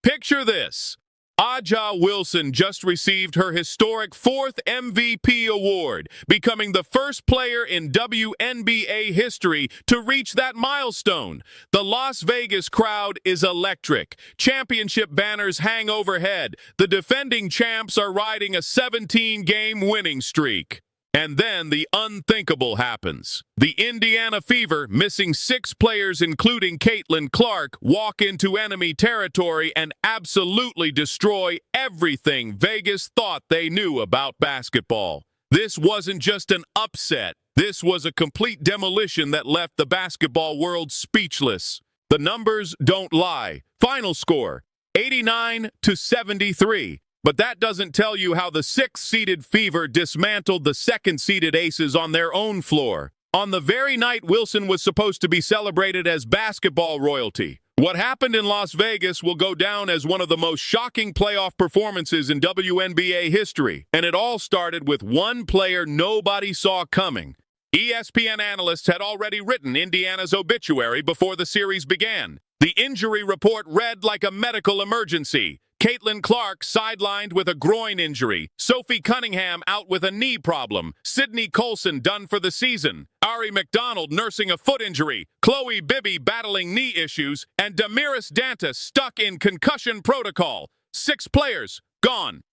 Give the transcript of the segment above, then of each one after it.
Picture this. Aja Wilson just received her historic fourth MVP award, becoming the first player in WNBA history to reach that milestone. The Las Vegas crowd is electric. Championship banners hang overhead. The defending champs are riding a 17-game winning streak. And then the unthinkable happens. The Indiana Fever, missing 6 players including Caitlin Clark, walk into enemy territory and absolutely destroy everything Vegas thought they knew about basketball. This wasn't just an upset. This was a complete demolition that left the basketball world speechless. The numbers don't lie. Final score, 89-73. But that doesn't tell you how the 6th-seeded Fever dismantled the 2nd-seeded Aces on their own floor. On the very night Wilson was supposed to be celebrated as basketball royalty. What happened in Las Vegas will go down as one of the most shocking playoff performances in WNBA history. And it all started with one player nobody saw coming. ESPN analysts had already written Indiana's obituary before the series began. The injury report read like a medical emergency. Caitlin Clark sidelined with a groin injury. Sophie Cunningham out with a knee problem. Sydney Colson done for the season. Ari McDonald nursing a foot injury. Chloe Bibby battling knee issues. And Damiris Dantas stuck in concussion protocol. 6 players gone.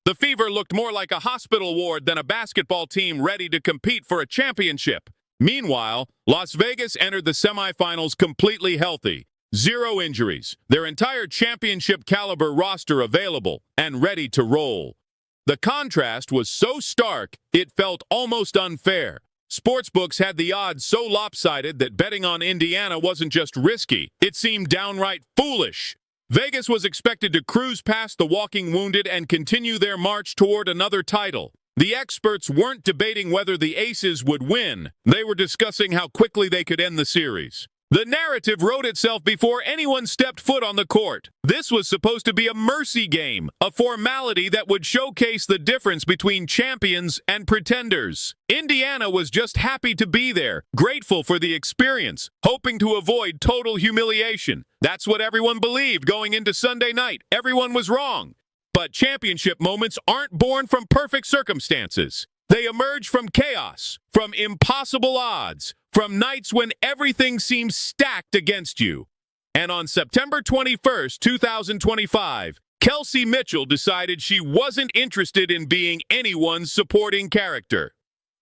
The Fever looked more like a hospital ward than a basketball team ready to compete for a championship. Meanwhile, Las Vegas entered the semifinals completely healthy. 0 injuries, their entire championship-caliber roster available and ready to roll. The contrast was so stark, it felt almost unfair. Sportsbooks had the odds so lopsided that betting on Indiana wasn't just risky, it seemed downright foolish. Vegas was expected to cruise past the walking wounded and continue their march toward another title. The experts weren't debating whether the Aces would win. They were discussing how quickly they could end the series. The narrative wrote itself before anyone stepped foot on the court. This was supposed to be a mercy game, a formality that would showcase the difference between champions and pretenders. Indiana was just happy to be there, grateful for the experience, hoping to avoid total humiliation. That's what everyone believed going into Sunday night. Everyone was wrong. But championship moments aren't born from perfect circumstances. They emerge from chaos, from impossible odds, from nights when everything seems stacked against you. And on September 21st, 2025, Kelsey Mitchell decided she wasn't interested in being anyone's supporting character.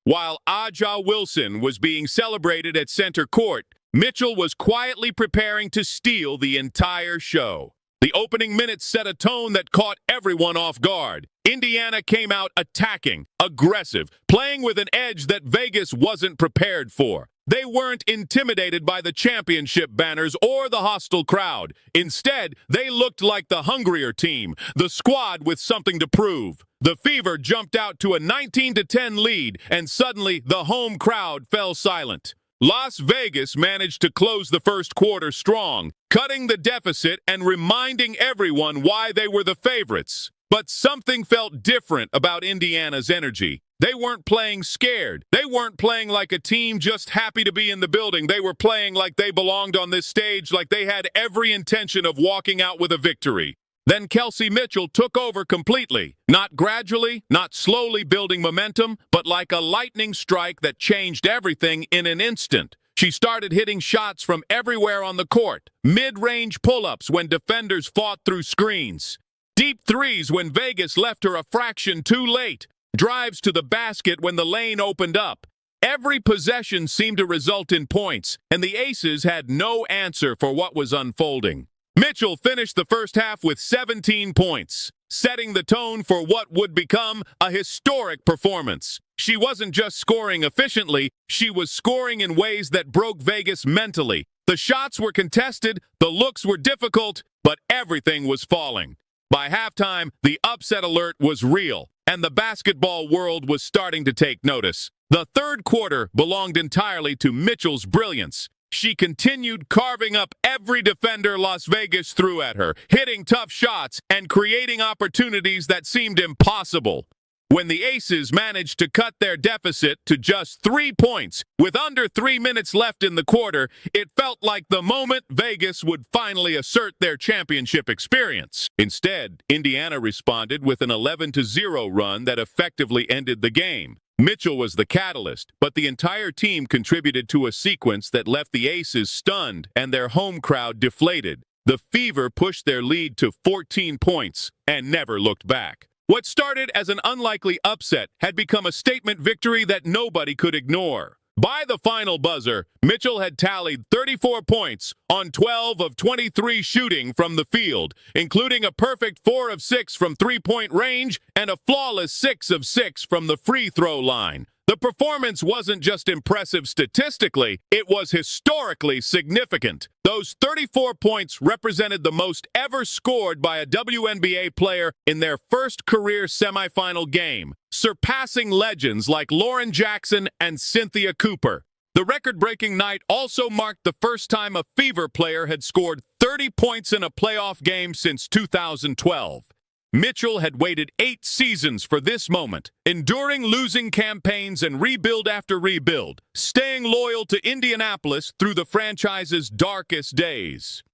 While Aja Wilson was being celebrated at center court, Mitchell was quietly preparing to steal the entire show. The opening minutes set a tone that caught everyone off guard. Indiana came out attacking, aggressive, playing with an edge that Vegas wasn't prepared for. They weren't intimidated by the championship banners or the hostile crowd. Instead, they looked like the hungrier team, the squad with something to prove. The Fever jumped out to a 19-10 lead, and suddenly the home crowd fell silent. Las Vegas managed to close the first quarter strong, cutting the deficit and reminding everyone why they were the favorites. But something felt different about Indiana's energy. They weren't playing scared. They weren't playing like a team just happy to be in the building. They were playing like they belonged on this stage, like they had every intention of walking out with a victory. Then Kelsey Mitchell took over completely, not gradually, not slowly building momentum, but like a lightning strike that changed everything in an instant. She started hitting shots from everywhere on the court, mid-range pull-ups when defenders fought through screens, deep threes when Vegas left her a fraction too late, drives to the basket when the lane opened up. Every possession seemed to result in points, and the Aces had no answer for what was unfolding. Mitchell finished the first half with 17 points, setting the tone for what would become a historic performance. She wasn't just scoring efficiently, she was scoring in ways that broke Vegas mentally. The shots were contested, the looks were difficult, but everything was falling. By halftime, the upset alert was real, and the basketball world was starting to take notice. The third quarter belonged entirely to Mitchell's brilliance. She continued carving up every defender Las Vegas threw at her, hitting tough shots and creating opportunities that seemed impossible. When the Aces managed to cut their deficit to just 3 points with under 3 minutes left in the quarter, it felt like the moment Vegas would finally assert their championship experience. Instead, Indiana responded with an 11-0 run that effectively ended the game. Mitchell was the catalyst, but the entire team contributed to a sequence that left the Aces stunned and their home crowd deflated. The Fever pushed their lead to 14 points and never looked back. What started as an unlikely upset had become a statement victory that nobody could ignore. By the final buzzer, Mitchell had tallied 34 points on 12 of 23 shooting from the field, including a perfect 4 of 6 from three-point range and a flawless 6 of 6 from the free throw line. The performance wasn't just impressive statistically, it was historically significant. Those 34 points represented the most ever scored by a WNBA player in their first career semifinal game, surpassing legends like Lauren Jackson and Cynthia Cooper. The record-breaking night also marked the first time a Fever player had scored 30 points in a playoff game since 2012. Mitchell had waited 8 seasons for this moment, enduring losing campaigns and rebuild after rebuild, staying loyal to Indianapolis through the franchise's darkest days.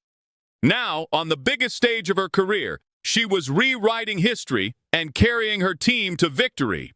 Now, on the biggest stage of her career, she was rewriting history and carrying her team to victory.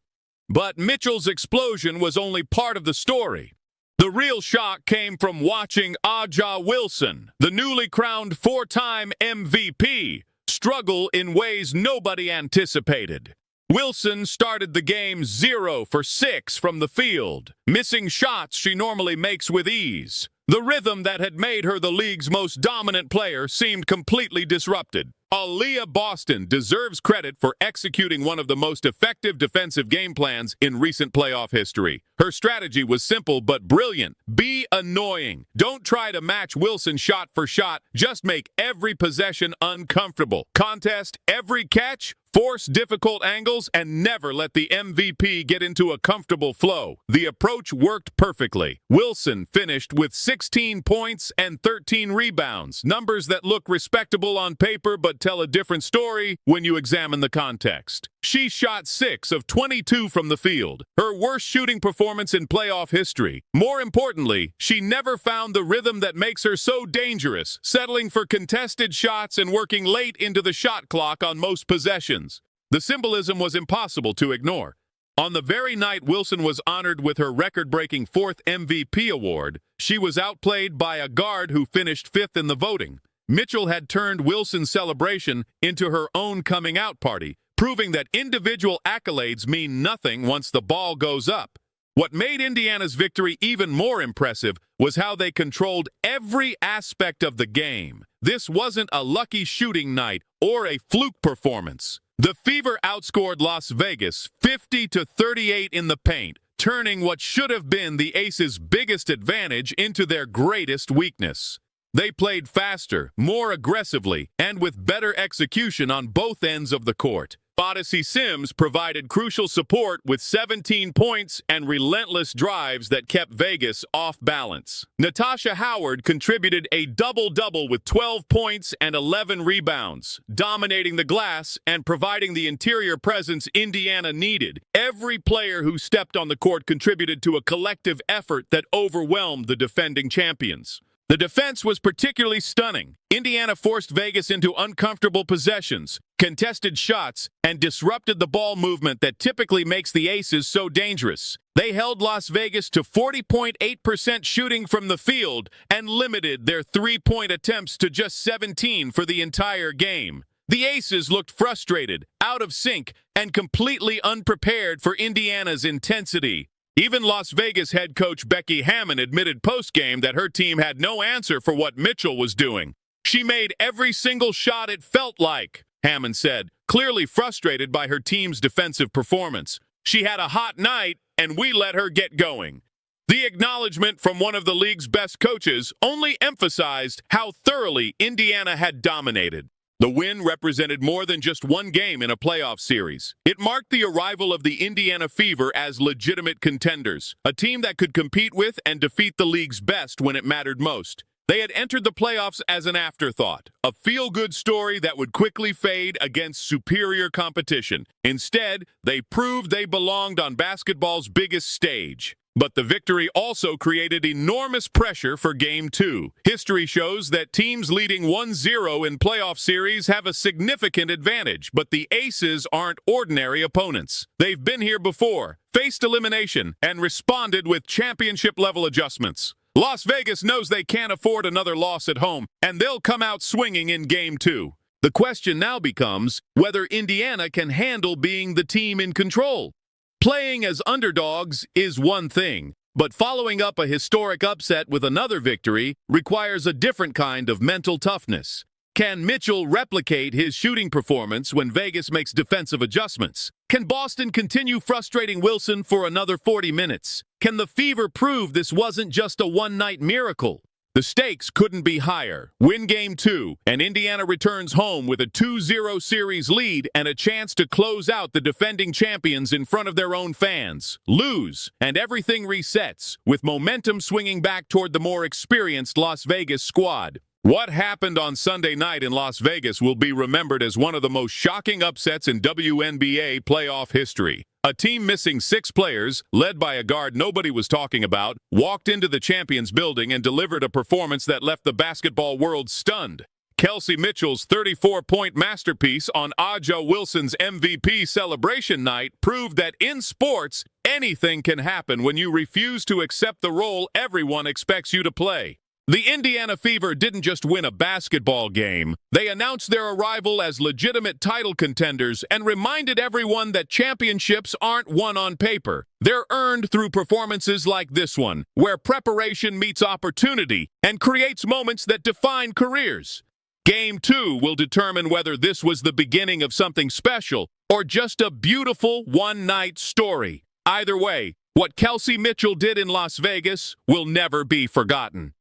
But Mitchell's explosion was only part of the story. The real shock came from watching A'ja Wilson, the newly crowned 4-time MVP, struggle in ways nobody anticipated. Wilson started the game 0 for 6 from the field, missing shots she normally makes with ease. The rhythm that had made her the league's most dominant player seemed completely disrupted. Aaliyah Boston deserves credit for executing one of the most effective defensive game plans in recent playoff history. Her strategy was simple but brilliant. Be annoying. Don't try to match Wilson shot for shot. Just make every possession uncomfortable. Contest every catch. Force difficult angles and never let the MVP get into a comfortable flow. The approach worked perfectly. Wilson finished with 16 points and 13 rebounds, numbers that look respectable on paper but tell a different story when you examine the context. She shot 6 of 22 from the field, her worst shooting performance in playoff history. More importantly, she never found the rhythm that makes her so dangerous, settling for contested shots and working late into the shot clock on most possessions. The symbolism was impossible to ignore. On the very night Wilson was honored with her record-breaking 4th MVP award, she was outplayed by a guard who finished 5th in the voting. Mitchell had turned Wilson's celebration into her own coming-out party, proving that individual accolades mean nothing once the ball goes up. What made Indiana's victory even more impressive was how they controlled every aspect of the game. This wasn't a lucky shooting night or a fluke performance. The Fever outscored Las Vegas 50-38 in the paint, turning what should have been the Aces' biggest advantage into their greatest weakness. They played faster, more aggressively, and with better execution on both ends of the court. Odyssey Sims provided crucial support with 17 points and relentless drives that kept Vegas off balance. Natasha Howard contributed a double-double with 12 points and 11 rebounds, dominating the glass and providing the interior presence Indiana needed. Every player who stepped on the court contributed to a collective effort that overwhelmed the defending champions. The defense was particularly stunning. Indiana forced Vegas into uncomfortable possessions, contested shots, and disrupted the ball movement that typically makes the Aces so dangerous. They held Las Vegas to 40.8% shooting from the field and limited their three-point attempts to just 17 for the entire game. The Aces looked frustrated, out of sync, and completely unprepared for Indiana's intensity. Even Las Vegas head coach Becky Hammon admitted post-game that her team had no answer for what Mitchell was doing. She made every single shot it felt like, Hammon said, clearly frustrated by her team's defensive performance. She had a hot night, and we let her get going. The acknowledgement from one of the league's best coaches only emphasized how thoroughly Indiana had dominated. The win represented more than just one game in a playoff series. It marked the arrival of the Indiana Fever as legitimate contenders, a team that could compete with and defeat the league's best when it mattered most. They had entered the playoffs as an afterthought, a feel-good story that would quickly fade against superior competition. Instead, they proved they belonged on basketball's biggest stage. But the victory also created enormous pressure for Game 2. History shows that teams leading 1-0 in playoff series have a significant advantage, but the Aces aren't ordinary opponents. They've been here before, faced elimination, and responded with championship-level adjustments. Las Vegas knows they can't afford another loss at home, and they'll come out swinging in Game 2. The question now becomes whether Indiana can handle being the team in control. Playing as underdogs is one thing, but following up a historic upset with another victory requires a different kind of mental toughness. Can Mitchell replicate his shooting performance when Vegas makes defensive adjustments? Can Boston continue frustrating Wilson for another 40 minutes? Can the Fever prove this wasn't just a one-night miracle? The stakes couldn't be higher. Win Game 2, and Indiana returns home with a 2-0 series lead and a chance to close out the defending champions in front of their own fans. Lose, and everything resets, with momentum swinging back toward the more experienced Las Vegas squad. What happened on Sunday night in Las Vegas will be remembered as one of the most shocking upsets in WNBA playoff history. A team missing 6 players, led by a guard nobody was talking about, walked into the Champions building and delivered a performance that left the basketball world stunned. Kelsey Mitchell's 34-point masterpiece on Aja Wilson's MVP celebration night proved that in sports, anything can happen when you refuse to accept the role everyone expects you to play. The Indiana Fever didn't just win a basketball game. They announced their arrival as legitimate title contenders and reminded everyone that championships aren't won on paper. They're earned through performances like this one, where preparation meets opportunity and creates moments that define careers. Game 2 will determine whether this was the beginning of something special or just a beautiful one-night story. Either way, what Kelsey Mitchell did in Las Vegas will never be forgotten.